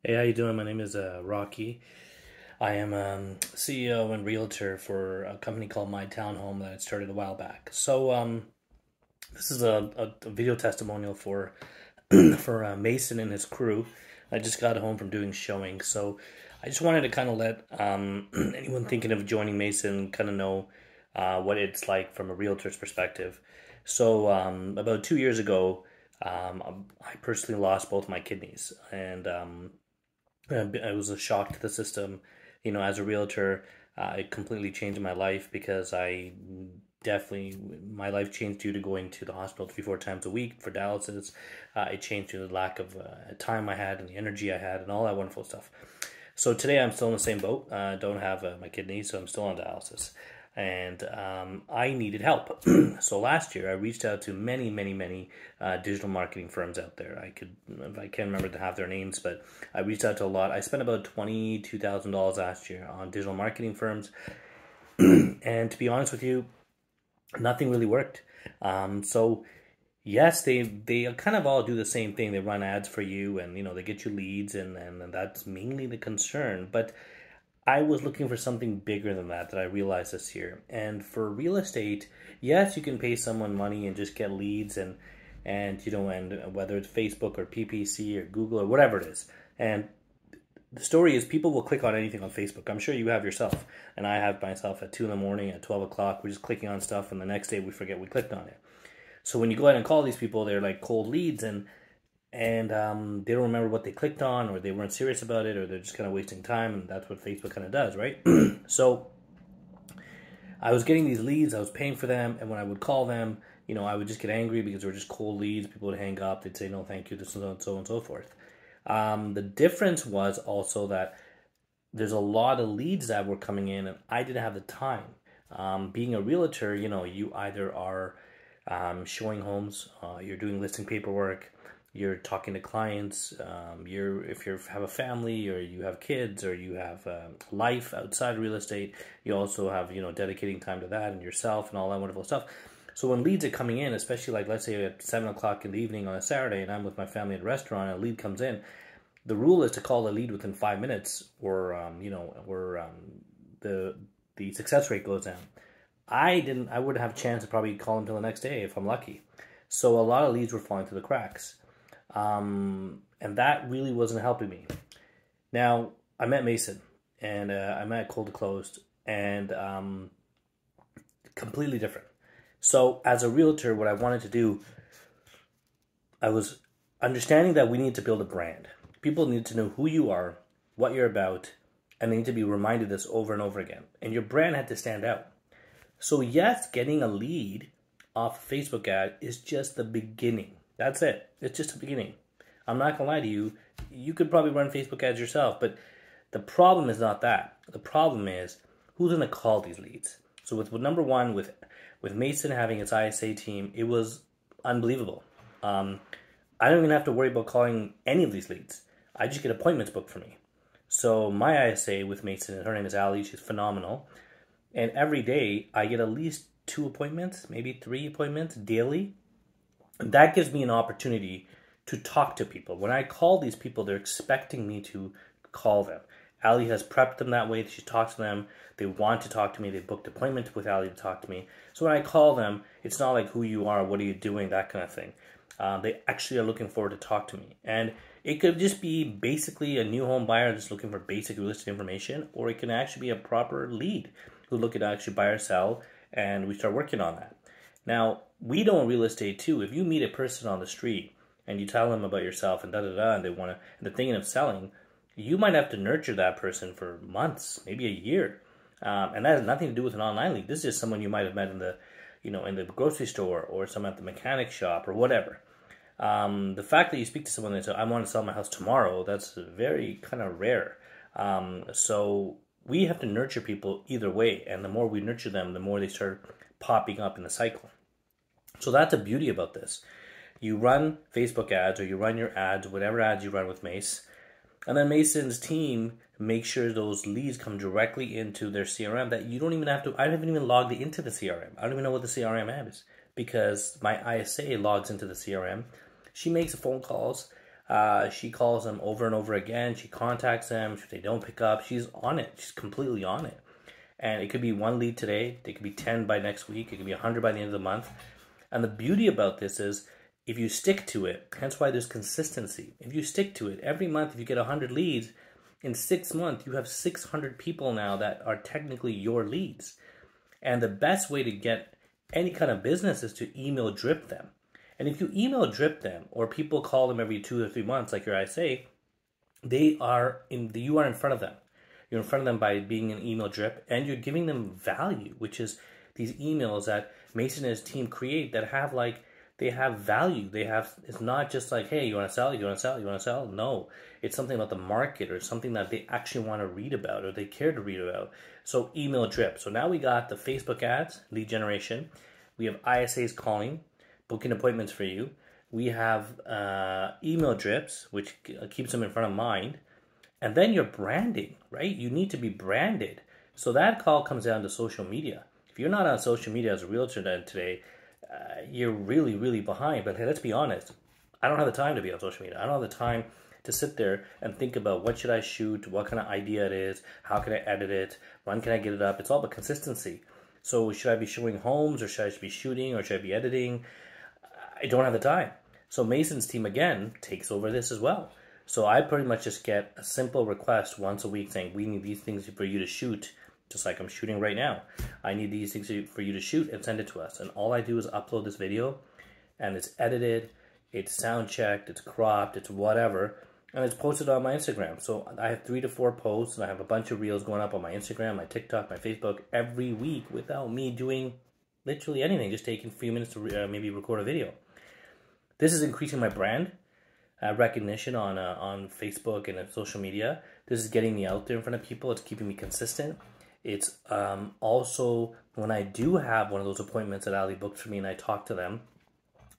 Hey, how you doing? My name is Rocky. I am CEO and realtor for a company called My Townhome that I started a while back. This is a video testimonial for for Mason and his crew. I just got home from doing showing, so I just wanted to kind of let anyone thinking of joining Mason kind of know what it's like from a realtor's perspective. About 2 years ago, I personally lost both my kidneys, and it was a shock to the system. As a realtor, it completely changed my life because my life changed due to going to the hospital 3, 4 times a week for dialysis. It changed due to the lack of time I had and the energy I had and all that wonderful stuff. So today I'm still in the same boat. Don't have my kidneys, so I'm still on dialysis. And I needed help. So last year I reached out to many digital marketing firms out there. I can't remember to have their names, but I reached out to a lot. I spent about $22,000 last year on digital marketing firms. And to be honest with you, nothing really worked. So yes, they kind of all do the same thing. They run ads for you, and they get you leads, and that's mainly the concern. But I was looking for something bigger than that I realized this year. And for real estate, yes, you can pay someone money and just get leads, and whether it's Facebook or PPC or Google or whatever it is. And the story is, people will click on anything on Facebook. I'm sure you have yourself, and I have myself at 2 in the morning, at 12 o'clock. We're just clicking on stuff, and the next day we forget we clicked on it. So when you go ahead and call these people, they're like cold leads, and they don't remember what they clicked on, or they weren't serious about it, or they're just kind of wasting time, and that's what Facebook kind of does, right? So I was getting these leads, I was paying for them, and when I would call them, I would just get angry because they were just cold leads. People would hang up, they'd say no thank you, this and so and so forth. The difference was also that there's a lot of leads that were coming in, and I didn't have the time. Being a realtor, you either are showing homes, you're doing listing paperwork, you're talking to clients, if you have a family, or you have kids, or you have life outside of real estate, you also have, dedicating time to that and yourself and all that wonderful stuff. So when leads are coming in, especially like, let's say at 7 o'clock in the evening on a Saturday, and I'm with my family at a restaurant, and a lead comes in, the rule is to call the lead within 5 minutes, or the success rate goes down. I wouldn't have a chance to probably call until the next day if I'm lucky. So a lot of leads were falling through the cracks. And that really wasn't helping me. Now, I met Mason, and I met Cold to Closed, and completely different. So as a realtor, what I wanted to do, I was understanding that we need to build a brand. People need to know who you are, what you're about, and they need to be reminded this over and over again. And your brand had to stand out. So yes, getting a lead off a Facebook ad is just the beginning. That's it. It's just the beginning. I'm not going to lie to you. You could probably run Facebook ads yourself, but the problem is not that. The problem is, who's going to call these leads? So with number one, with Mason having its ISA team, it was unbelievable. I don't even have to worry about calling any of these leads. I just get appointments booked for me. So my ISA with Mason, her name is Allie, she's phenomenal. And every day I get at least 2 appointments, maybe 3 appointments daily. And that gives me an opportunity to talk to people. When I call these people, they're expecting me to call them. Allie has prepped them that way. She talks to them. They want to talk to me. They booked appointments with Allie to talk to me. So when I call them, it's not like who you are, what are you doing, that kind of thing. They actually are looking forward to talk to me. And it could just be basically a new home buyer just looking for basic real estate information, or it can actually be a proper lead who look at actually buy or sell, and we start working on that. Now, we know in real estate too, if you meet a person on the street and you tell them about yourself and and they're thinking of selling, you might have to nurture that person for months, maybe a year. And that has nothing to do with an online lead. This is just someone you might have met in the grocery store, or someone at the mechanic shop, or whatever. The fact that you speak to someone and say, I want to sell my house tomorrow, that's very kind of rare. So we have to nurture people either way, and the more we nurture them, the more they start popping up in the cycle. So that's the beauty about this. You run Facebook ads, or you run your ads, whatever ads you run with Mace, and then Mason's team makes sure those leads come directly into their CRM, that you don't even have to, I haven't even logged into the CRM. I don't even know what the CRM is, because my ISA logs into the CRM. She makes the phone calls. She calls them over and over again. She contacts them. If they don't pick up, she's on it. She's completely on it. And it could be one lead today. It could be 10 by next week. It could be 100 by the end of the month. And the beauty about this is if you stick to it, hence why there's consistency. If you stick to it, every month if you get 100 leads, in 6 months you have 600 people now that are technically your leads. And the best way to get any kind of business is to email drip them. And if you email drip them, or people call them every 2 or 3 months, like your I say, you are in front of them. You're in front of them by being an email drip, and you're giving them value, which is these emails that Mason and his team create that have they have value. It's not just like, hey, you want to sell, you want to sell, you want to sell. No, it's something about the market or something that they actually want to read about or they care to read about. So email drip. So now we got the Facebook ads, lead generation. We have ISAs calling, booking appointments for you. We have email drips, which keeps them in front of mind. And then your branding, right? You need to be branded. So that call comes down to social media. If you're not on social media as a realtor today, you're really, really behind. But hey, let's be honest. I don't have the time to be on social media. I don't have the time to sit there and think about what should I shoot, what kind of idea it is, how can I edit it, when can I get it up. It's all about consistency. So should I be showing homes, or should I be shooting, or should I be editing? I don't have the time. So Mason's team, again, takes over this as well. So I pretty much just get a simple request once a week saying, we need these things for you to shoot, just like I'm shooting right now. I need these things for you to shoot and send it to us. And all I do is upload this video, and it's edited, it's sound checked, it's cropped, it's whatever, and it's posted on my Instagram. So I have 3 to 4 posts, and I have a bunch of reels going up on my Instagram, my TikTok, my Facebook every week without me doing literally anything, just taking a few minutes to maybe record a video. This is increasing my brand recognition on Facebook and social media. This is getting me out there in front of people. It's keeping me consistent. It's also, when I do have one of those appointments that Ali booked for me and I talk to them,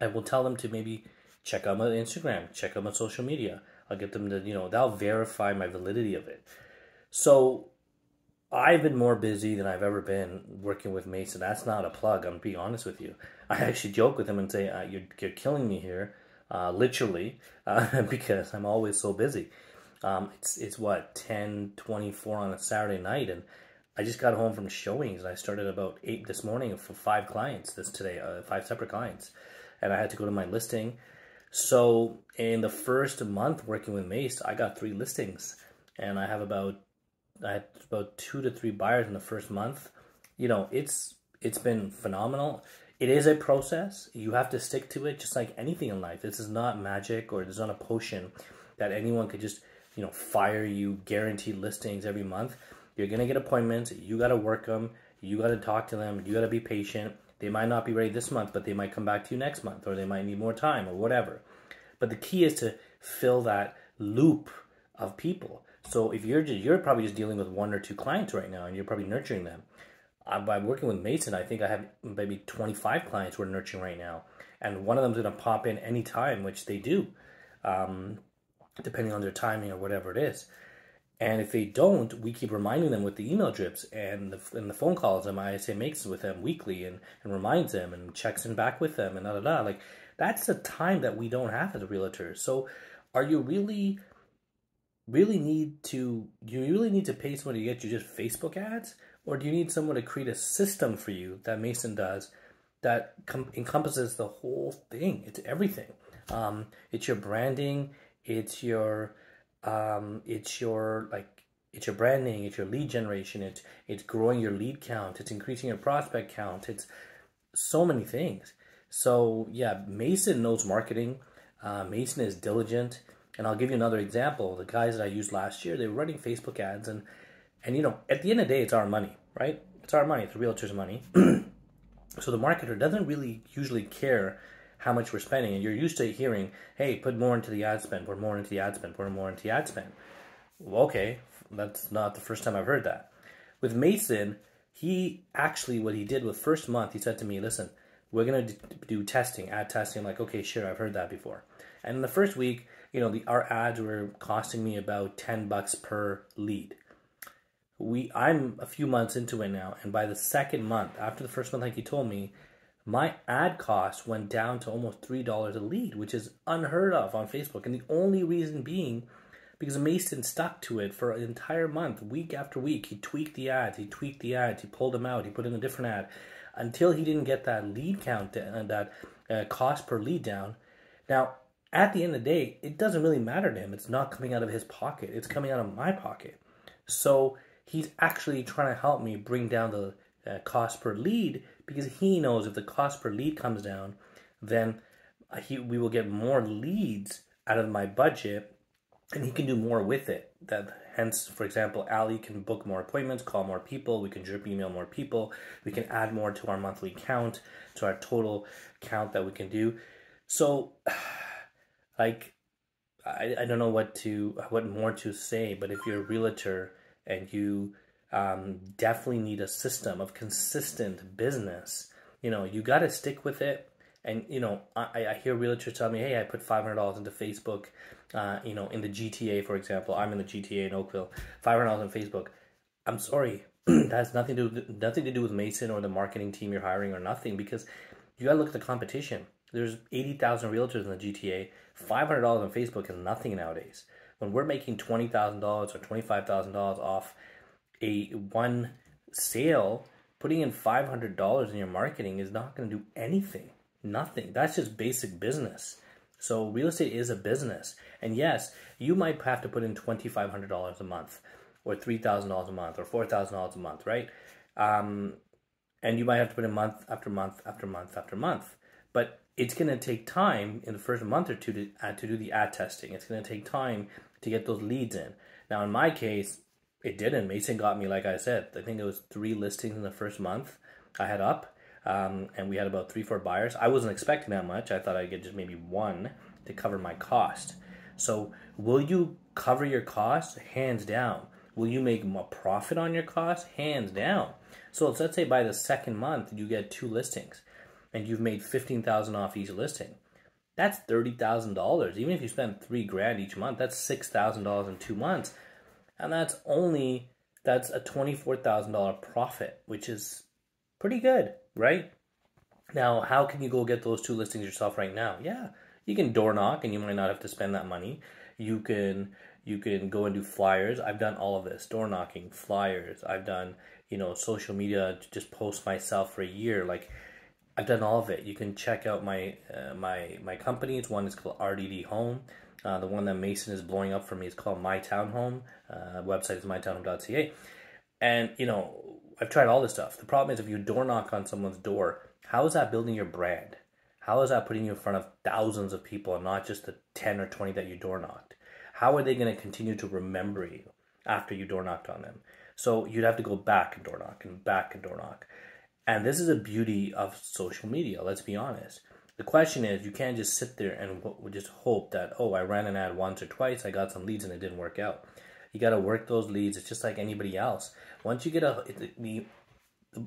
I will tell them to maybe check out my Instagram, check out my social media. I'll get them to, they'll verify my validity of it. So I've been more busy than I've ever been working with Mason. That's not a plug, I'm being honest with you. I actually joke with him and say, you're killing me here, literally, because I'm always so busy. It's what, 10:24 on a Saturday night, and I just got home from showings, and I started about 8 this morning for 5 clients today, 5 separate clients, and I had to go to my listing. So in the first month working with Mace, I got 3 listings, and I had about 2 to 3 buyers in the first month. It's been phenomenal. It is a process. You have to stick to it, just like anything in life. This is not magic, or there's not a potion that anyone could just, fire you guaranteed listings every month. You're going to get appointments. You got to work them. You got to talk to them. You got to be patient. They might not be ready this month, but they might come back to you next month, or they might need more time, or whatever. But the key is to fill that loop of people. So if you're probably just dealing with 1 or 2 clients right now, and you're probably nurturing them. By working with Mason, I think I have maybe 25 clients we're nurturing right now. And one of them's going to pop in any time, which they do, depending on their timing or whatever it is. And if they don't, we keep reminding them with the email drips and the phone calls. And my ISA makes with them weekly and reminds them and checks in back with them and da-da-da. Like, that's the time that we don't have as a realtor. So are you really need to pay someone to get you just Facebook ads? Or do you need someone to create a system for you that Mason does that encompasses the whole thing? It's everything. It's your branding. It's your branding. It's your lead generation. It's growing your lead count. It's increasing your prospect count. It's so many things. So yeah, Mason knows marketing. Mason is diligent. And I'll give you another example. The guys that I used last year, they were running Facebook ads, and at the end of the day, it's our money, right? It's our money. It's the realtor's money. So the marketer doesn't really usually care how much we're spending. And you're used to hearing, hey, put more into the ad spend, put more into the ad spend, put more into the ad spend. Well, okay, that's not the first time I've heard that. With Mason, what he did with first month, he said to me, listen, we're going to do testing, ad testing. I'm like, okay, sure, I've heard that before. And in the first week, our ads were costing me about $10 per lead. I'm a few months into it now, and by the second month, after the first month, like he told me, my ad cost went down to almost $3 a lead, which is unheard of on Facebook. And the only reason being because Mason stuck to it for an entire month, week after week. He tweaked the ads, he pulled them out, he put in a different ad until he didn't get that lead count and that cost per lead down. Now, at the end of the day, it doesn't really matter to him. It's not coming out of his pocket. It's coming out of my pocket. So he's actually trying to help me bring down the cost per lead because he knows if the cost per lead comes down, then we will get more leads out of my budget and he can do more with it. Hence, for example, Ali can book more appointments, call more people, we can drip email more people, we can add more to our monthly count, to our total count that we can do. So, like, I don't know what more to say, but if you're a realtor and you definitely need a system of consistent business, you got to stick with it. And, I hear realtors tell me, hey, I put $500 into Facebook, in the GTA, for example. I'm in the GTA in Oakville, $500 on Facebook. I'm sorry, that has nothing to do with Mason or the marketing team you're hiring or nothing, because you got to look at the competition. There's 80,000 realtors in the GTA. $500 on Facebook is nothing nowadays. When we're making $20,000 or $25,000 off one sale, putting in $500 in your marketing is not going to do anything. Nothing. That's just basic business. So real estate is a business. And yes, you might have to put in $2,500 a month or $3,000 a month or $4,000 a month, right? And you might have to put in month after month after month after month. But it's going to take time in the first month or two to do the ad testing. It's going to take time to get those leads in. Now, in my case, it didn't. Mason got me, like I said, I think it was 3 listings in the first month I had up. And we had about 3-4 buyers. I wasn't expecting that much. I thought I'd get just maybe 1 to cover my cost. So will you cover your costs? Hands down. Will you make a profit on your costs? Hands down. So let's say by the second month you get 2 listings and you've made $15,000 off each listing. That's $30,000. Even if you spend $3,000 each month, that's $6,000 in 2 months. And that's a $24,000 profit, which is pretty good, right? Now, how can you go get those 2 listings yourself right now? Yeah, you can door knock and you might not have to spend that money. You can go and do flyers. I've done all of this, door knocking, flyers. I've done, social media to just post myself for a year. Like, I've done all of it. You can check out my my companies. One is called RDD Home. The one that Mason is blowing up for me is called My Town Home. Website is mytownhome.ca. And, I've tried all this stuff. The problem is if you door knock on someone's door, how is that building your brand? How is that putting you in front of thousands of people and not just the 10 or 20 that you door knocked? How are they going to continue to remember you after you door knocked on them? So you'd have to go back and door knock and back and door knock. And this is a beauty of social media, let's be honest. The question is, you can't just sit there and just hope that, oh, I ran an ad once or twice, I got some leads and it didn't work out. You got to work those leads. It's just like anybody else. Once you get the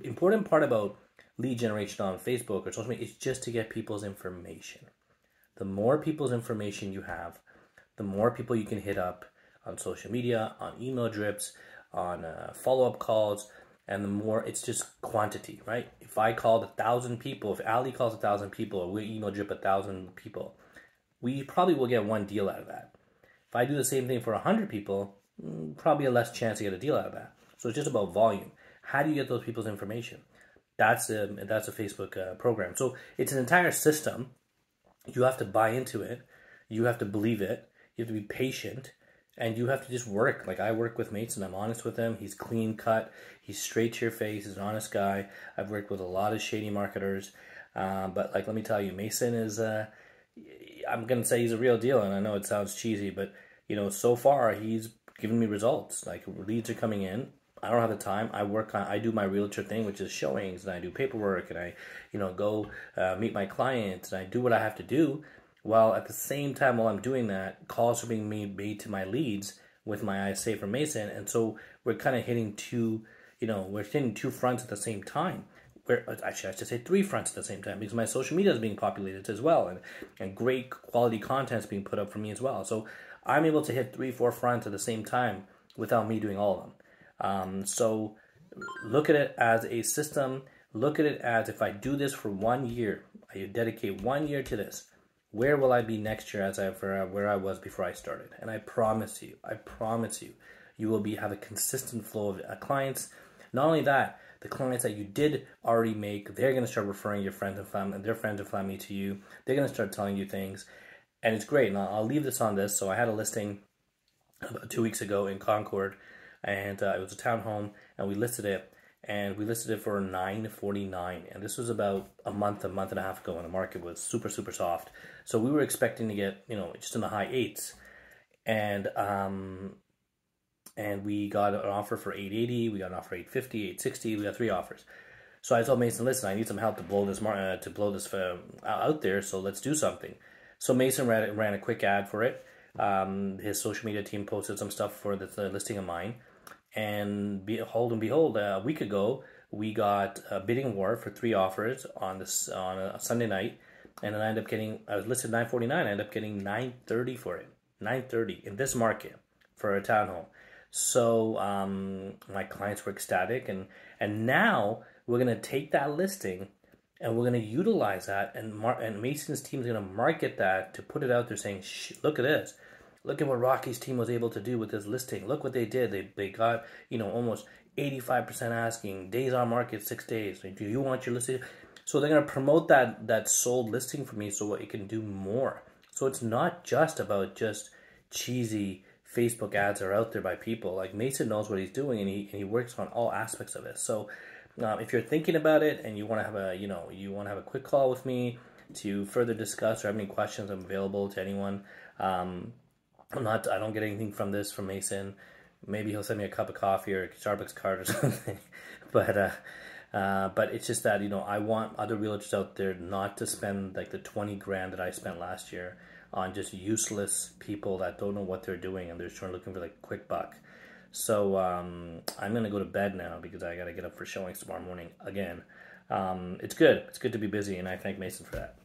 important part about lead generation on Facebook or social media is just to get people's information. The more people's information you have, the more people you can hit up on social media, on email drips, on follow-up calls, and the more it's just quantity, right? If I called 1,000 people, if Ali calls 1,000 people, or we email drip 1,000 people, we probably will get 1 deal out of that. If I do the same thing for 100 people, probably a less chance to get a deal out of that. So it's just about volume. How do you get those people's information? That's a Facebook program. So it's an entire system. You have to buy into it. You have to believe it. You have to be patient. And you have to just work. Like I work with Mason. I'm honest with him. He's clean cut. He's straight to your face. He's an honest guy. I've worked with a lot of shady marketers. But like, let me tell you, Mason is, I'm going to say he's a real deal. And I know it sounds cheesy, but so far he's given me results. Like leads are coming in. I don't have the time. I do my realtor thing, which is showings, and I do paperwork, and I, go meet my clients, and I do what I have to do. While at the same time, while I'm doing that, calls are being made to my leads with my ISA from Mason, and so we're kind of hitting two fronts at the same time. Actually, I should say 3 fronts at the same time, because my social media is being populated as well, and great quality content is being put up for me as well. So I'm able to hit 3-4 fronts at the same time without me doing all of them. So look at it as a system, Look at it as, if I do this for 1 year, I dedicate 1 year to this, where will I be next year as where I was before I started? And I promise you, you will have a consistent flow of clients. Not only that, the clients that you did already make, they're going to start referring your friends and family, their friends and family to you. They're going to start telling you things, and it's great. And I'll leave this on this. So I had a listing about 2 weeks ago in Concord, and it was a townhome, and we listed it. And we listed it for $949, and this was about a month and a half ago, and the market was super soft. So we were expecting to get, just in the high eights, and we got an offer for $880. We got an offer for $850, $860. We got 3 offers. So I told Mason, listen, I need some help to blow this out there. So let's do something. So Mason ran a quick ad for it. His social media team posted some stuff for the listing of mine. And behold, a week ago, we got a bidding war for 3 offers on a Sunday night, and then I was listed $949. I ended up getting $930 for it, $930 in this market for a townhome. So my clients were ecstatic, and now we're gonna take that listing and we're gonna utilize that, and Mason's team is gonna market that to put it out there, saying, look at this. Look at what Rocky's team was able to do with this listing. Look what they did. They got, almost 85% asking, days on market, 6 days. Do you want your listing? So they're going to promote that sold listing for me so it can do more. So it's not just about just cheesy Facebook ads that are out there by people. Like, Mason knows what he's doing, and he works on all aspects of it. So if you're thinking about it and you want to have a quick call with me to further discuss or have any questions, I'm available to anyone. I don't get anything from Mason. Maybe he'll send me a cup of coffee or a Starbucks card or something. But it's just that, I want other realtors out there not to spend like the 20 grand that I spent last year on just useless people that don't know what they're doing, and they're just looking for like a quick buck. So I'm gonna go to bed now because I gotta get up for showings tomorrow morning again. It's good to be busy, and I thank Mason for that.